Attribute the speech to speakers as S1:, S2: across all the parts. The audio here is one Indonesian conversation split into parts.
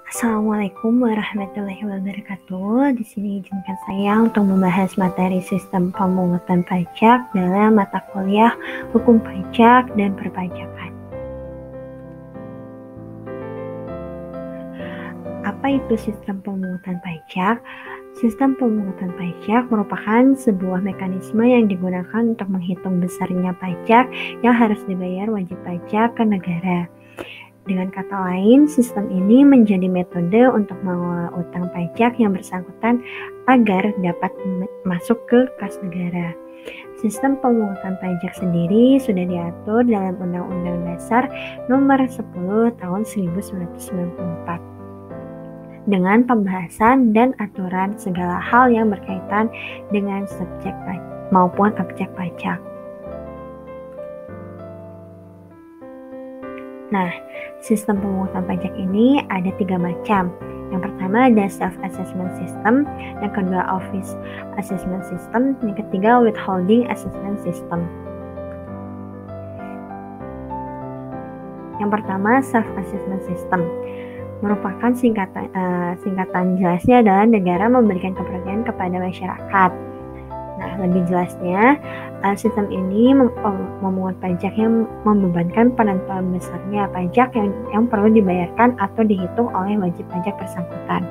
S1: Assalamualaikum warahmatullahi wabarakatuh. Di sini izinkan saya untuk membahas materi sistem pemungutan pajak dalam mata kuliah Hukum Pajak dan Perpajakan. Apa itu sistem pemungutan pajak? Sistem pemungutan pajak merupakan sebuah mekanisme yang digunakan untuk menghitung besarnya pajak yang harus dibayar wajib pajak ke negara. Dengan kata lain, sistem ini menjadi metode untuk mengelola utang pajak yang bersangkutan agar dapat masuk ke kas negara. Sistem pemungutan pajak sendiri sudah diatur dalam Undang-Undang Dasar Nomor 10 Tahun 1994 dengan pembahasan dan aturan segala hal yang berkaitan dengan subjek maupun objek pajak. Nah, sistem pemungutan pajak ini ada 3 macam. Yang pertama ada self-assessment system, yang kedua office assessment system, yang ketiga withholding assessment system. Yang pertama self-assessment system merupakan singkatan jelasnya adalah negara memberikan kepercayaan kepada masyarakat. Nah, lebih jelasnya, sistem ini memungut pajak yang membebankan penentuan besarnya pajak yang perlu dibayarkan atau dihitung oleh wajib pajak bersangkutan.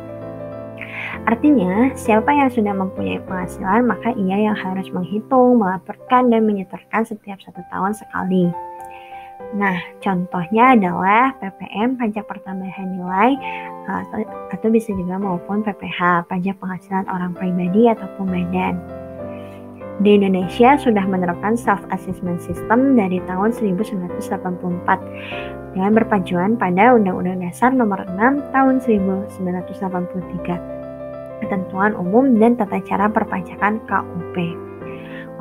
S1: Artinya, siapa yang sudah mempunyai penghasilan, maka ia yang harus menghitung, melaporkan, dan menyetorkan setiap 1 tahun sekali. Nah, contohnya adalah PPN, pajak pertambahan nilai, atau bisa juga maupun PPH, pajak penghasilan orang pribadi ataupun badan. Di Indonesia sudah menerapkan self-assessment system dari tahun 1984 dengan berpacuan pada Undang-Undang Dasar Nomor 6 Tahun 1983, Ketentuan Umum dan Tata Cara Perpajakan KUP.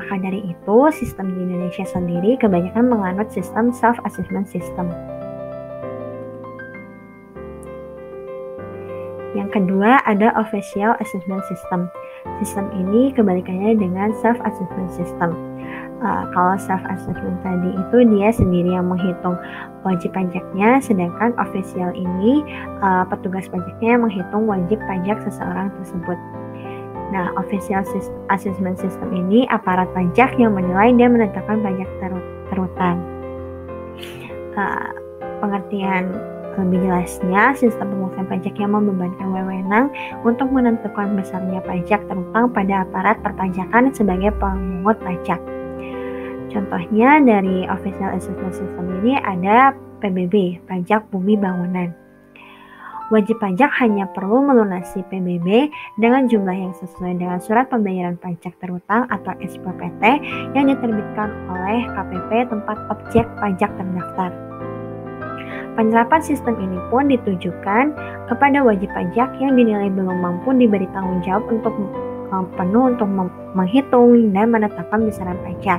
S1: Maka dari itu, sistem di Indonesia sendiri kebanyakan menganut sistem self-assessment system. Yang kedua ada official assessment system. Sistem ini kebalikannya dengan self-assessment system. Kalau self-assessment tadi itu dia sendiri yang menghitung wajib pajaknya, sedangkan official ini petugas pajaknya yang menghitung wajib pajak seseorang tersebut. Nah, official assessment system ini aparat pajak yang menilai dan menetapkan pajak terutang. Pengertian lebih jelasnya, sistem pemungutan pajak yang membebankan wewenang untuk menentukan besarnya pajak terutang pada aparat perpajakan sebagai pemungut pajak. Contohnya dari official assessment system ini ada PBB, pajak bumi bangunan. Wajib pajak hanya perlu melunasi PBB dengan jumlah yang sesuai dengan surat pembayaran pajak terutang atau SPPT yang diterbitkan oleh KPP tempat objek pajak terdaftar. Penerapan sistem ini pun ditujukan kepada wajib pajak yang dinilai belum mampu diberi tanggung jawab untuk penuh untuk menghitung dan menetapkan besaran pajak.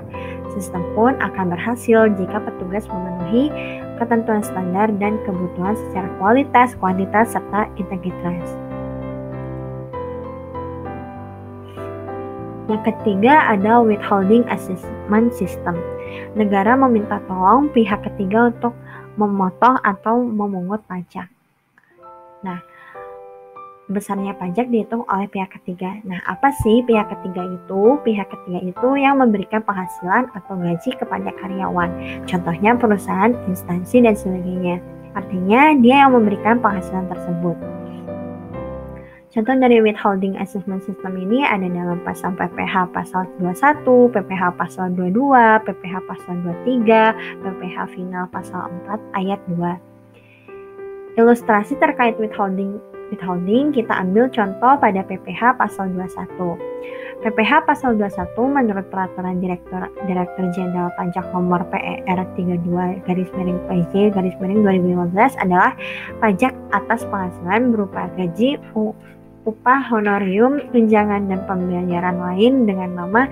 S1: Sistem pun akan berhasil jika petugas memenuhi ketentuan standar dan kebutuhan secara kualitas, kuantitas, serta integritas. Yang ketiga ada withholding assessment system. Negara meminta tolong pihak ketiga untuk memotong atau memungut pajak. Nah, besarnya pajak dihitung oleh pihak ketiga. Nah, apa sih pihak ketiga itu? Pihak ketiga itu yang memberikan penghasilan atau gaji kepada karyawan. Contohnya perusahaan, instansi, dan sebagainya. Artinya, dia yang memberikan penghasilan tersebut. Contoh dari withholding assessment system ini ada dalam pasal PPH pasal 21, PPH pasal 22, PPH pasal 23, PPH final pasal 4 ayat 2. Ilustrasi terkait withholding kita ambil contoh pada PPH pasal 21. PPH pasal 21 menurut peraturan Direktur Jenderal Pajak nomor PER 32/PJ/2015 adalah pajak atas penghasilan berupa gaji, upah, honorium, tunjangan, dan pembayaran lain dengan nama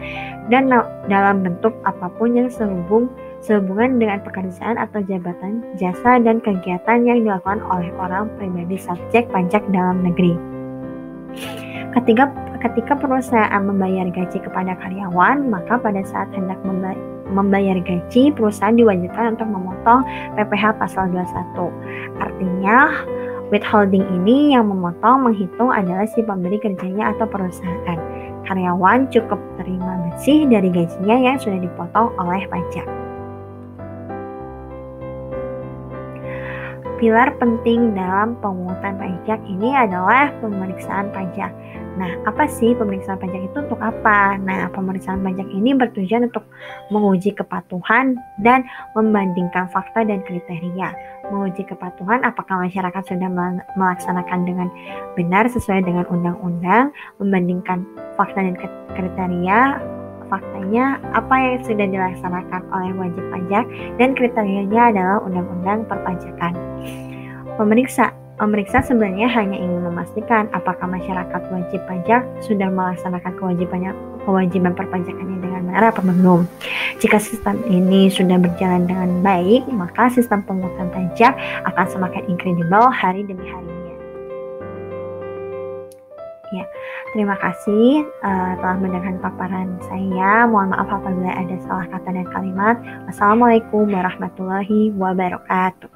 S1: dan dalam bentuk apapun yang sehubungan dengan pekerjaan atau jabatan, jasa, dan kegiatan yang dilakukan oleh orang pribadi subjek pajak dalam negeri. Ketika perusahaan membayar gaji kepada karyawan, maka pada saat hendak membayar gaji, perusahaan diwajibkan untuk memotong PPH pasal 21. Artinya, Withholding ini yang memotong, menghitung adalah si pemberi kerjanya atau perusahaan. Karyawan cukup terima bersih dari gajinya yang sudah dipotong oleh pajak. Pilar penting dalam pemungutan pajak ini adalah pemeriksaan pajak. Nah, apa sih pemeriksaan pajak itu untuk apa? Nah, pemeriksaan pajak ini bertujuan untuk menguji kepatuhan dan membandingkan fakta dan kriteria. Menguji kepatuhan apakah masyarakat sudah melaksanakan dengan benar sesuai dengan undang-undang, membandingkan fakta dan kriteria, faktanya apa yang sudah dilaksanakan oleh wajib pajak dan kriterianya adalah undang-undang perpajakan. Pemeriksa sebenarnya hanya ingin memastikan apakah masyarakat wajib pajak sudah melaksanakan kewajiban perpajakannya dengan benar atau belum. Jika sistem ini sudah berjalan dengan baik, maka sistem pemungutan pajak akan semakin incredible hari demi harinya. Ya, terima kasih telah mendengarkan paparan saya. Mohon maaf apabila ada salah kata dan kalimat. Wassalamualaikum warahmatullahi wabarakatuh.